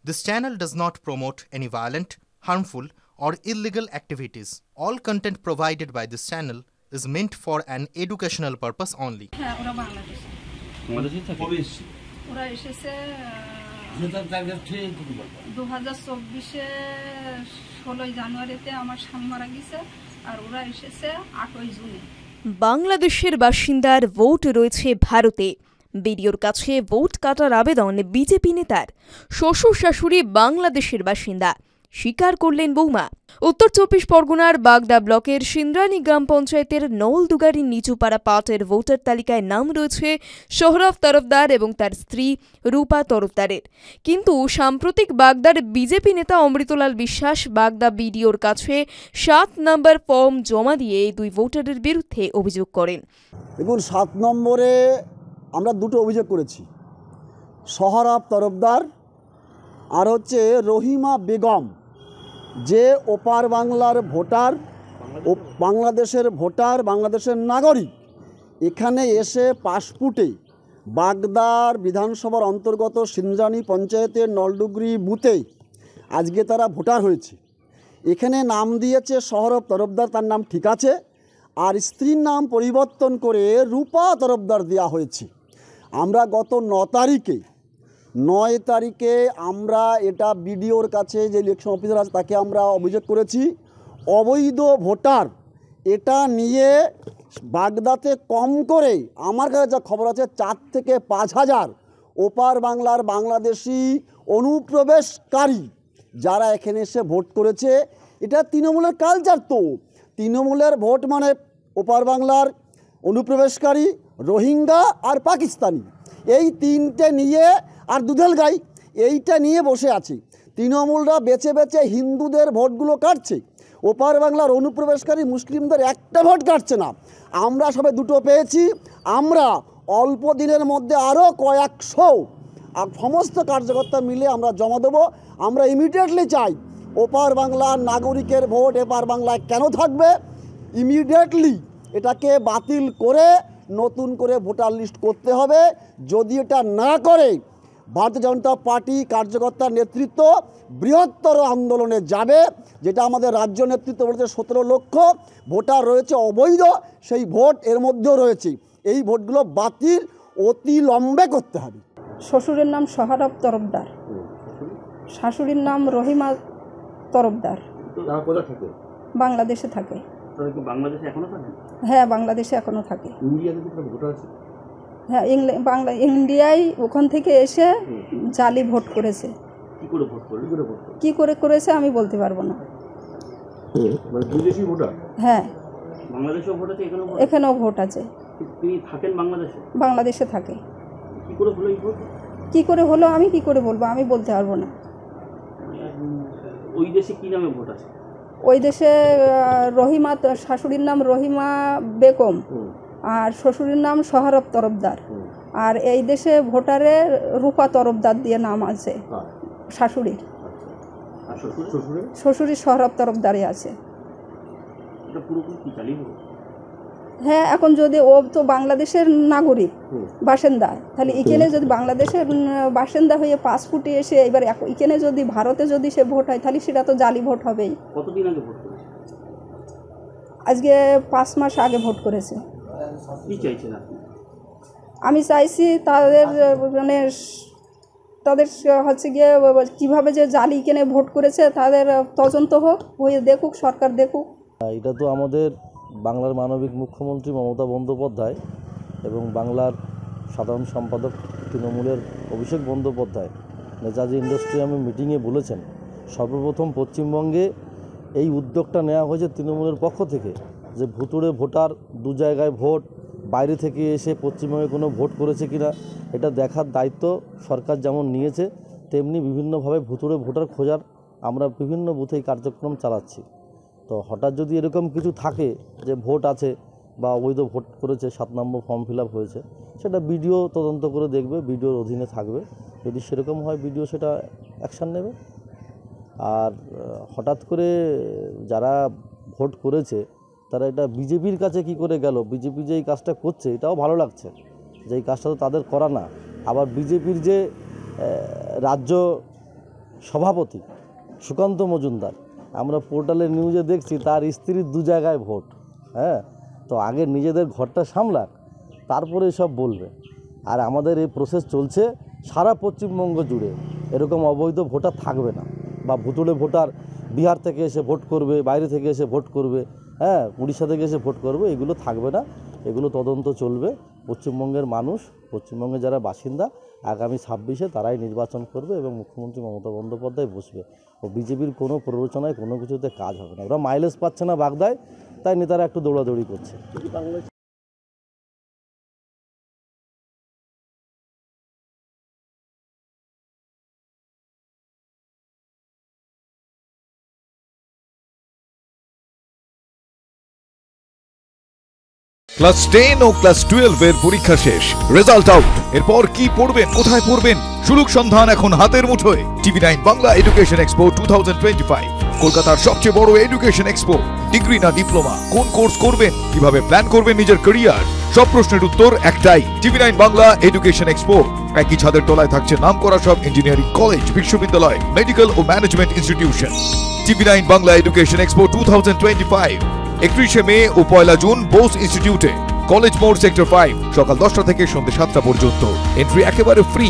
This channel does not promote any violent, harmful, or illegal activities. All content provided by this channel is meant for an educational purpose only. হ্যাঁ, ওরা বাংলাদেশে। বাংলাদেশেই থাকে? ওরা এসেছে 2024-এ 16 জানুয়ারিতে আমার স্বামী মারা গেছে, আর ওরা এসেছে 8 জুনে। বাংলাদেশের বাসিন্দার ভোট রয়েছে ভারতে। বিডিওর কাছে ভোট কাটার আবেদন বিজেপি নেতার। শ্বশুর শাশুড়ি বাংলাদেশের বাসিন্দা, স্বীকার করলেন বৌমা। উত্তর 24 পরগনার বাগদা ব্লকের সিন্দ্রানী গ্রাম পঞ্চায়েতের নলদুগারি নিচুপাড়া পাটের ভোটার তালিকায় নাম রয়েছে সোহরাব তরফদার এবং তার স্ত্রী রূপা তরফদারের। কিন্তু সাম্প্রতিক বাগদার বিজেপি নেতা অমৃতলাল বিশ্বাস বাগদা বিডিওর কাছে 7 নম্বর ফর্ম জমা দিয়ে এই দুই ভোটারের বিরুদ্ধে অভিযোগ করেন। দেখুন, 7 নম্বরে আমরা দুটো অভিযোগ করেছি। সোহরাব তরফদার আর হচ্ছে রহিমা বেগম, যে ওপার বাংলার ভোটার, ও বাংলাদেশের ভোটার, বাংলাদেশের নাগরিক, এখানে এসে পাসপোর্টে বাগদার বিধানসভার অন্তর্গত সিন্দ্রানী পঞ্চায়েতের নলডুগরি বুথে আজকে তারা ভোটার হয়েছে। এখানে নাম দিয়েছে সোহরাব তরফদার, তার নাম ঠিক আছে, আর স্ত্রীর নাম পরিবর্তন করে রূপা তরফদার দেওয়া হয়েছে। আমরা গত 9 তারিখে আমরা এটা বিডিওর কাছে, যে ইলেকশন অফিসার আছে তাকে আমরা অভিযোগ করেছি অবৈধ ভোটার। এটা নিয়ে বাগদাতে কম করে আমার কাছে যা খবর আছে 4 থেকে 5 হাজার ওপার বাংলার বাংলাদেশি অনুপ্রবেশকারী যারা এখানে এসে ভোট করেছে। এটা তৃণমূলের কালচার। তো তৃণমূলের ভোট মানে ওপার বাংলার অনুপ্রবেশকারী, রোহিঙ্গা আর পাকিস্তানি, এই তিনটে নিয়ে, আর দুধেল গাই, এইটা নিয়ে বসে আছে। তৃণমূলরা বেছে বেছে হিন্দুদের ভোটগুলো কাটছে, ওপার বাংলার অনুপ্রবেশকারী মুসলিমদের একটা ভোট কাটছে না। আমরা সবে দুটো পেয়েছি। আমরা অল্প দিনের মধ্যে আরও কয়েকশো আর সমস্ত কার্যকর্তা মিলে আমরা জমা দেবো। আমরা ইমিডিয়েটলি চাই ওপার বাংলার নাগরিকের ভোট এপার বাংলায় কেন থাকবে, ইমিডিয়েটলি এটাকে বাতিল করে নতুন করে ভোটার লিস্ট করতে হবে। যদি এটা না করে ভারতীয় জনতা পার্টি কার্যকর্তার নেতৃত্ব বৃহত্তর আন্দোলনে যাবে, যেটা আমাদের রাজ্য নেতৃত্ব বলেছে। 17 লক্ষ ভোটার রয়েছে অবৈধ, সেই ভোট এর মধ্যেও রয়েছে। এই ভোটগুলো বাতিল অতি লম্বে করতে হবে। শ্বশুরের নাম সোহরাব তরফদার, শাশুড়ির নাম রহিমা তরফদার। বাংলাদেশে থাকে। হ্যাঁ, বাংলাদেশে এখনো থাকে। হ্যাঁ, ইন্ডিয়ায় ওখান থেকে এসে জালি ভোট করেছে। কি করে করেছে আমি বলতে পারবো না। হ্যাঁ, এখানেও ভোট আছে। বাংলাদেশে থাকে। কি করে হলো আমি কি করে বলবো, আমি বলতে পারবো না। ওই দেশে কি নামে ভোট আছে? ওই দেশে রহিমা, শাশুড়ির নাম রহিমা বেগম আর শ্বশুরের নাম সোহরাব তরফদার। আর এই দেশে ভোটারে রূপা তরফদার দিয়ে নাম আছে শাশুড়ির। শ্বশুরের সোহরাব তরফদারই আছে। হ্যাঁ, এখন যদি ও তো বাংলাদেশের নাগরিক বাসিন্দা, তাহলে এখানে যদি বাংলাদেশের বাসিন্দা হয়ে পাসপোর্টে এসে এবার এখানে যদি ভারতে যদি সে ভোট হয়, তাহলে সেটা তো জালি ভোট হবেই। কতদিন আগে ভোট করেছে? আজকে 5 মাস আগে ভোট করেছে। কি চাইছেন আপনি? আমি চাইছি তাদের মানে তাদের হচ্ছে গিয়ে কীভাবে যে জালি কেনে ভোট করেছে তাদের তদন্ত হোক, হয়ে দেখুক, সরকার দেখুক। এটা তো আমাদের বাংলার মানবিক মুখ্যমন্ত্রী মমতা বন্দ্যোপাধ্যায় এবং বাংলার সাধারণ সম্পাদক তৃণমূলের অভিষেক বন্দ্যোপাধ্যায় নেতাজি ইন্ডাস্ট্রিয়ামে মিটিংয়ে বলেছেন, সর্বপ্রথম পশ্চিমবঙ্গে এই উদ্যোগটা নেওয়া হয়েছে তৃণমূলের পক্ষ থেকে, যে ভুতুড়ে ভোটার 2 জায়গায় ভোট, বাইরে থেকে এসে পশ্চিমবঙ্গে কোনো ভোট করেছে কিনা এটা দেখার দায়িত্ব সরকার যেমন নিয়েছে, তেমনি বিভিন্নভাবে ভুতুড়ে ভোটার খোঁজার আমরা বিভিন্ন বুথেই কার্যক্রম চালাচ্ছি। তো হঠাৎ যদি এরকম কিছু থাকে যে ভোট আছে বা অবৈধ ভোট করেছে, 7 নম্বর ফর্ম ফিল আপ হয়েছে, সেটা বিডিও তদন্ত করে দেখবে, বিডিওর অধীনে থাকবে। যদি সেরকম হয় বিডিও সেটা অ্যাকশান নেবে। আর হঠাৎ করে যারা ভোট করেছে তারা এটা বিজেপির কাছে কি করে গেল, বিজেপি যে এই কাজটা করছে এটাও ভালো লাগছে, যে এই কাজটা তো তাদের করা না। আবার বিজেপির যে রাজ্য সভাপতি সুকান্ত মজুমদার, আমরা পোর্টালের নিউজে দেখছি তার স্ত্রীর 2 জায়গায় ভোট। হ্যাঁ, তো আগে নিজেদের ঘরটা সামলাক, তারপরে সব বলবে। আর আমাদের এই প্রসেস চলছে সারা পশ্চিমবঙ্গ জুড়ে। এরকম অবৈধ ভোটার থাকবে না, বা ভুতুড়ে ভোটার বিহার থেকে এসে ভোট করবে, বাইরে থেকে এসে ভোট করবে, হ্যাঁ, উড়িষ্যা থেকে এসে ভোট করবে, এগুলো থাকবে না। এগুলো তদন্ত চলবে। পশ্চিমবঙ্গের মানুষ, পশ্চিমবঙ্গের যারা বাসিন্দা, আগামী 26-এ তারাই নির্বাচন করবে এবং মুখ্যমন্ত্রী মমতা বন্দ্যোপাধ্যায় বসবে। ও বিজেপির কোনো প্ররোচনায় কোনো কিছুতে কাজ হবে না। ওরা মাইলেজ পাচ্ছে না বাগদায়, তাই নেতারা একটু দৌড়াদৌড়ি করছে। ক্লাস 10 ও ক্লাস 12 এর পরীক্ষা শেষ, রেজাল্ট আউট। এরপর কি পড়বেন, কোথায় পড়বেন? সুলুক সন্ধান এখন হাতের মুঠোয়। TV9 বাংলা এডুকেশন এক্সপো 2025, কলকাতার সবচেয়ে বড় এডুকেশন এক্সপো। ডিগ্রি না ডিপ্লোমা, কোন কোর্স করবেন, কিভাবে প্ল্যান করবেন নিজের ক্যারিয়ার, সব প্রশ্নের উত্তর একটাই। TV9 Bangla education expo. একই ছাদের তলায় থাকছে নামকরা সব ইঞ্জিনিয়ারিং কলেজ, বিশ্ববিদ্যালয়, মেডিকেল ও management institution. TV9 Bangla education expo 2025, 31শে মে ও 1 জুন বোস ইনস্টিটিউটে, কলেজ মোড়, সেক্টর 5, সকাল 10টা থেকে সন্ধ্যে 7টা পর্যন্ত। এন্ট্রি একেবারে ফ্রি।